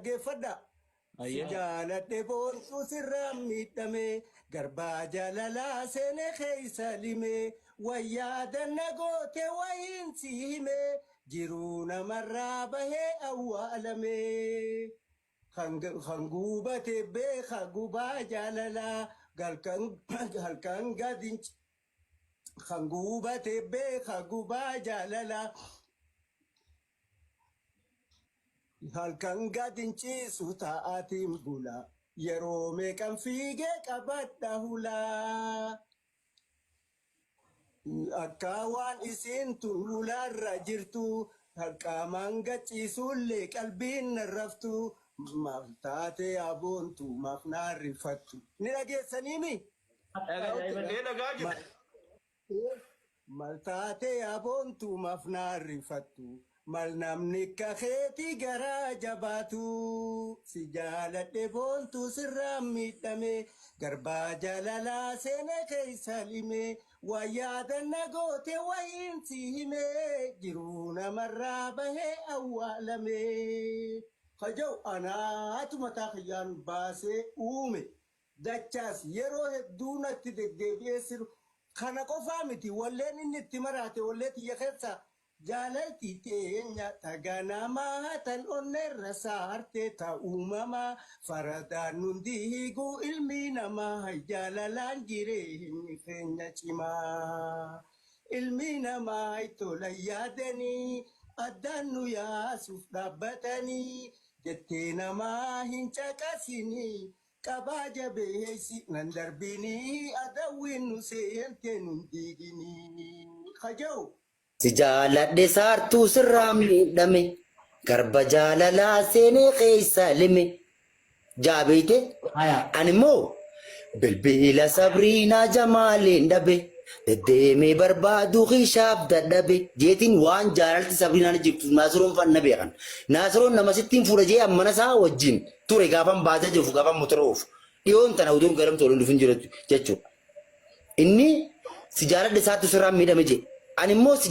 dhaggeeffadha. Si jaaladhe boontuu sirraa miidhame garbaa jaalalaa seenee keessa lime wayyaa danna goote wayiin si hime jiruu namarraa bahee awwaalame kan guubate beeka gubaa jaalalaa halkan gadin kan guubate beeka gubaa jaalalaa. Halkan gadin ciisu ta'aatiin bula yeroo meeqan fiigee qabadha hulaa akka waan isiin tuulaarra jirtu halqaamaan gachiisullee qalbiin raftu maaf taate aboontu maaf naarrifattu ni dhageessaniimi maal taate aboontu maaf naarrifattu. Mal namni kakeeti garaa jabaatu si jaaladhe boontu sirraa miidhame garbaa jaalalaa seenee keessa lime wayyaa danna goote wayiin si hime jiruu namarraa bahee awwaalame. Kajau anaatu mataa kiyyaan baasee uume dachaas yeroo hedduu natti deddeebi'ee siru kana qofaa miti walleen inni itti maraate wallee tiyya keessa. Jaalalti teenya taganama tan onnerra saarte ta'uumama faradaan nundi hiiguu ilmi namaa jaalalaan jireenyi keenya cimaa ilmi namaa tola yaadanii addaan nu yaasuuf dhaabbatanii jettee namaa hin caqasinii qabaa jabeessi nan darbinii adawwiin nu seente nun diiginii kajau. Si jaaladhe saartuu sirraa miidhame garba jaalalaa seenee keessa lime jaabeete ani immoo bilbila sabriinaa jamaaliin dhabe deddeemee barbaadu hiishaaf dadhabe jeetiin waan jaalalti sabriinaan jirtu naasiroon fanna beekan naasiroon nama sittiin fuudha jee ammana isaa wajjin ture gaafan baatee jiru gaafan motora oofu dhiyoon tana utuun garamtu waliin dhufin jiru jechuudha inni si jaaladhe saartuu sirraa miidhame jee. Animmoo si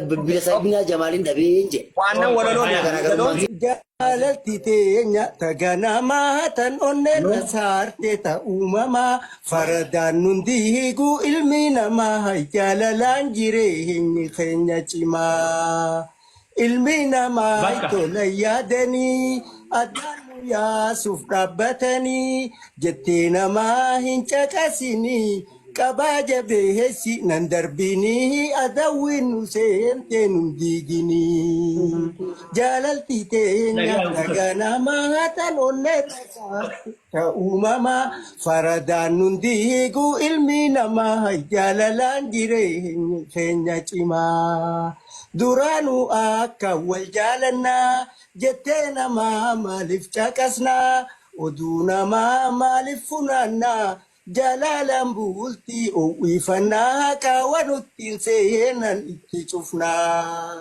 bilbila sabriinaa jamaaliin dhabee je. Waan walaloon jaalalti teenya taganamaa tan onneerra saarte ta'uumama faradaan nundi hiiguu ilmi namaa jaalalaan jireenyi keenya cimaa ilmi namaa tola yaadanii addaan nu yaasuuf dhaabbatanii jettee namaa hin caqasinii. Qabaa jabeessi nan darbinii adawwiin nu seente nun diiginii jaalalti teenya taganamaa tan onneerra saarte ta'uumama faradaan nun diiguu ilmi namaa jaalalaan jireenyi keenya cimaa duraanuu akka wal jaalannaa jettee namaa maaliif caqasnaa oduu namaa maaliif funaannaa. Jalalan bulti uwifannaa kawanuttiin seenan itti cufnaa.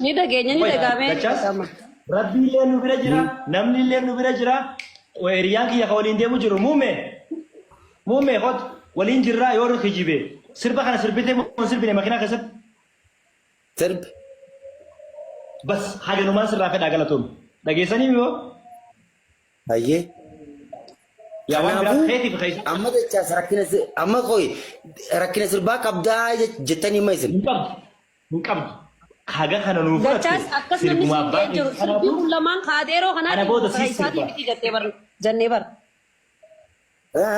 Ni dhageenya ni dhagaame. Rabbi illee nu bira jira, namni illee nu bira jira. Hiriyaan kiyya ka waliin deemu jiru muummee hot waliin jirraa yoo kijibe sirba kana sirbitee moo sirbine makiinaa keessatti. Sirbi. Bas hajanumaan sirraa fedhaa galatoom. Dhageessanii moo? Ayyee. Amma jechaas amma koi rakkina sirbaa qabdaa jettanii ma isin? Hin qabdu. Haga kana nuuf Dachaas akkas namni sirbee jiru sirbii kun lamaan kaadeeroo kanaa isaatii miti jettee jennee bara.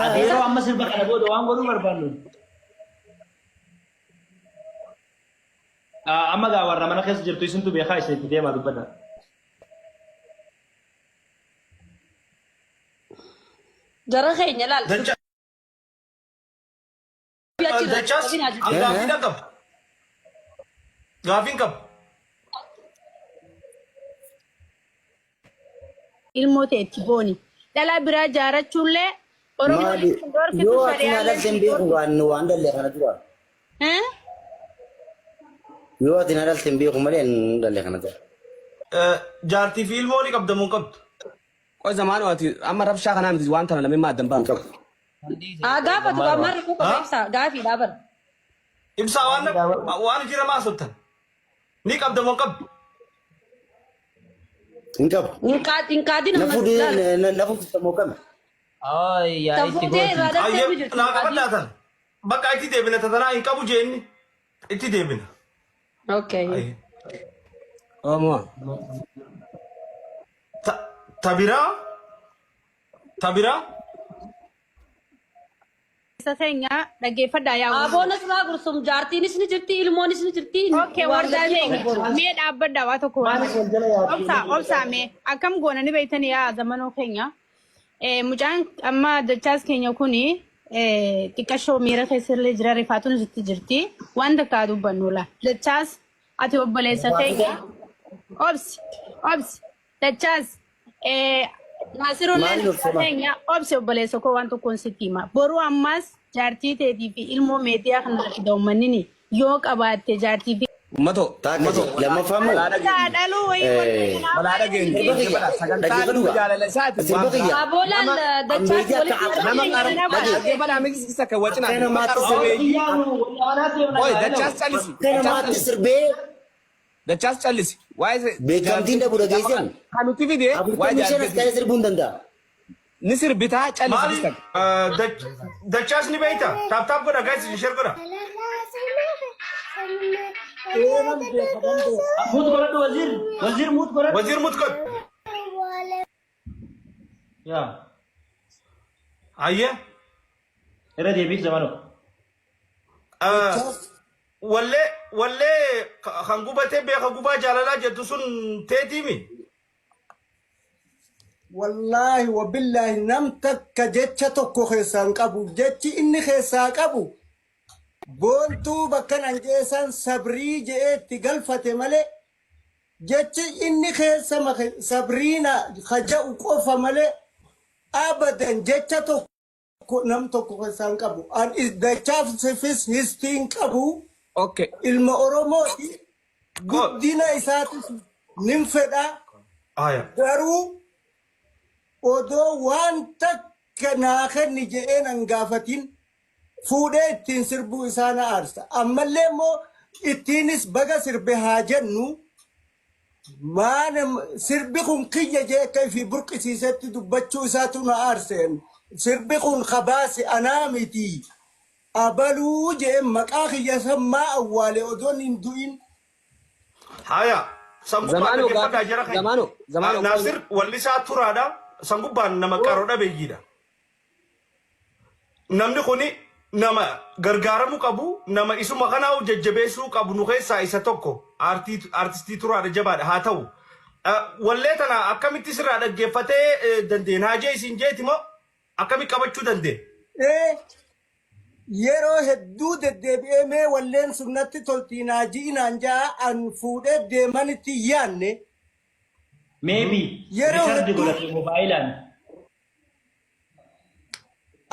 Adeeroo amma sirba kana booda waan godhuu barbaannu. Amma gaa warra mana keessa jirtu isintu beekaa isinitti deemaa dubbata. Jara keenya laal. Dachaas gaaffiin qaba. Gaaffiin qaba. Ilmoo ta'etti booni. Dhalaa biraa jaarachuullee Oromoo yoo ati nadalteen beeku waan dallee kana dura. Yoo ati nadalteen beeku malee dallee kana dura. Jaartii fi ilmoo ni qabda moo qabdu? Qoy zamaan waati amma rabshaa kanaa miti waan tana lamee maaddan baan qabu. Gaafatu marri kuuka ibsaa gaafii dhaabar. Ibsaa waan jira maa sottan? Ni qabda moo qabdu? Ingkap. Inkaadin Nafu mo kami. Ay, yaa itti Tafuudee gooti. raadatti Ayyee mi jirtu naa qabadhaatan. Bakka itti deebina tatanaa hin qabu jeenni. Itti deebina. Okay. Ayyee. Omo. Tabiraa? Tabiraa? Isa keenya dhaggeeffadhaa yaa Aboonas raa gursum jaartiinis ni jirti ilmoonis ni jirti. Okay, wardaa keenya mee dhaabbadhaa waa tokko obsaa mee akkam goona ni beeytanii yaa zamanoo keenya mucaan amma dachaas keenya kuni xiqqashoo miira keessallee jira rifaatuun sitti jirti waan takkaa dubbannu la dachaas ati obboleessa keenya obsi dachaas Naasirulleen keenya obsi obboleessa koo waan tokkoon sitti hima boruu ammas jaartii teetii fi ilmoo meetiyaa kanarratti daa'ummannini yoo qabaatte jaartii fi Mato. Lama famu. dhaluu wayii Balaa geenye. Sagantaan jaalala isaati. Aboolaan dachaas Nama qarqara balaa migis akka wacina. Oi, dachaas callisi. Kenamaatti sirbee Dachaas callisi. Waa'ee beekamtiin dhabu dhageessan. kan nuti fide waa'ee Afurtamii shan as ta'ee sirbuun danda'a. ni sirbitaa callisi. Maali? Dachaas ni beeyta? Taaptaap godha gaa'is ishee godha. Mut godhadhu wazir. Wazir mut godhadhu. Wazir mutkot. Yaa. Ayyee. Irra deebiif zamanoo. Wallee kan gubatee beeka gubaa jaalalaa jettu sun teetiimi. Wallaahi wabillaahi nam takka jecha tokko keessaan qabu jechi inni keessaa qabu boontuu bakka nan jeesan sabrii je'eetti galfate malee jechi inni keessa sabriina haja'u qofa malee abadan jecha tokko nam tokko keessaan qabu an dachaaf sifis histiin qabu Okay. ilma oromooti guddina isaatis nin fedha Aya. garuu odoo waan takka naa kenni je'een an gaafatin fuudhee ittiin sirbuu isaana aarsa ammallee immoo ittiinis baga sirbe haa jennu maana sirbi kun kiyya jee akka ifi burqisiisetti dubbachuu isaatu na aarseen sirbi kun kabaasi anaa miti abaluu jee maqaa kiyya sammaa awwaale odoon hin du'in Haya. Sangubbaan dhaggeeffadhaa jira kan. Zamano. Naasir wallisaa turaadha. Sangubbaan nama qaroodha beeyyiidha. Namni kuni nama gargaaramuu qabu, nama isuma kanaa jajjabeessuu qabu nu keessaa isa tokko artistii turaadha jabaadha haa ta'u. Wallee tana akkamitti sirraa dhaggeeffatee dandeenya? Haajee isin jeeti moo akkamitti qabachuu dandeenya? yeroo hedduu deddeebi'ee mee walleen sunnatti toltiinaa ji'inaan ja'a an fuudhee deemanitti yaanne Maybe. Yeroo Rikardi hedduu- godhate moobaayilaan.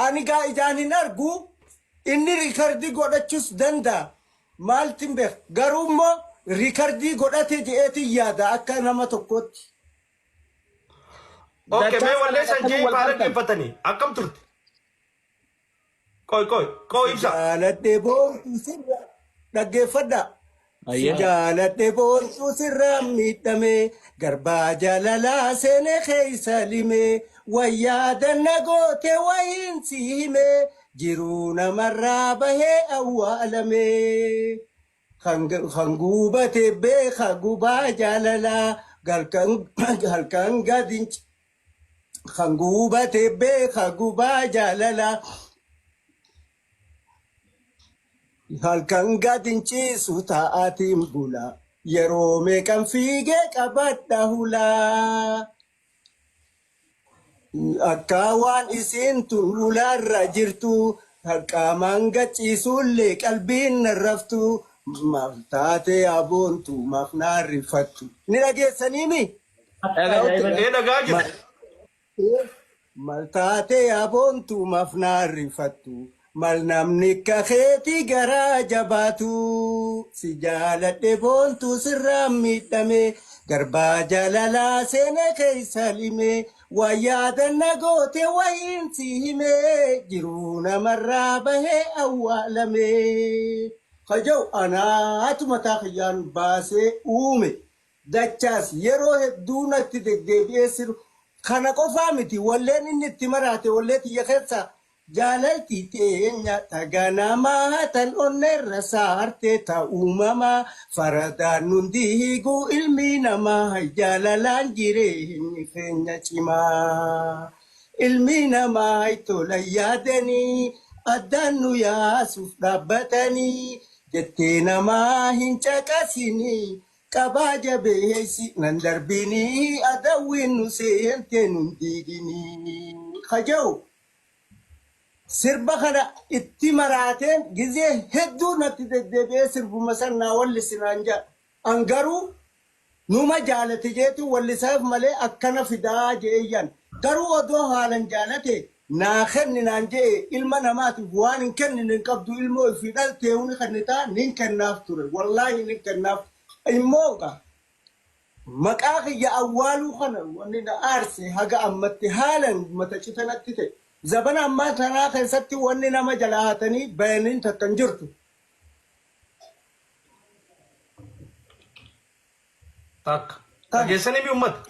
ani gaa ijaan hin argu inni riikardii godhachuus danda'a maaltin beek garuu immoo riikardii godhate je'eetin yaada akka nama tokkootti Okay, mee wallee san jee faa dhaggeeffatanii akkam turte? Qooy ibsa. jaaladhe boontuu sirra dhaggeeffadha Ayyee. jaaladhe boontuu sirra miidhame garbaa jaalalaa seenee keessa lime wayyaa danna goote wayiin si hime jiruu namarraa bahee awwaalame kan guubate beeka gubaa jaalalaa halkan gadin kan guubate beeka gubaa jaalalaa halkan gadin ciisu taa'atiin bula yeroo meeqan fiigee qabadha hulaa akka waan isiin tun hulaarra jirtu qaamaan gachiisullee qalbiin narraftu maaf taate aboontu maaf naarrifattu ni dhageessaniimi Dhagaa jira. mal taate aboontu maaf naarrifattu mal namni kakeeti garaa jabaatu si jaaladhe boontu sirraa miidhame garbaa jaalalaa seene keessa lime wayyaa danna goote wayiin si hime jiruu namarraa bahee awwaalame خجو أنا أتما تاخيان باسي أومي دچاس يرو دونة تدقدي يسر خانا قفامتي ولين إني تمراتي وليتي يخيرسا جالتي تينيا تغانا ما تن أنر سارتي تا أماما فردا ننديهيغو إلمينا ما جالالان جيرين فينيا چما إلمينا ما يتولا يادني أدانو يا سوف دابتني جتنا ما هنچا كاسيني كباجا بيسي نندربيني أدوين نسينتين ديديني خجو سربا خنا اتمراتين جزيه هدو نتدبي سربو مسنا واللي سنانجا أنقرو نوما جالتي جيتو واللي سايف مالي أكنا فدا جييان قرو ودو حالا جالتي ناخن نانجي إلما نمات بوان إنكن ننقبدو إلمو في دالتي هوني خنطا ننكن نافتور والله ننكن نافت إموغا مكاخي يا أولو خنا وانينا آرسي هاقا أمتي حالا متشتنا تتي زبنا أما تناخي ستي وانينا مجلاتني بينين تتنجرتو Tak. Geessanii mi uummata?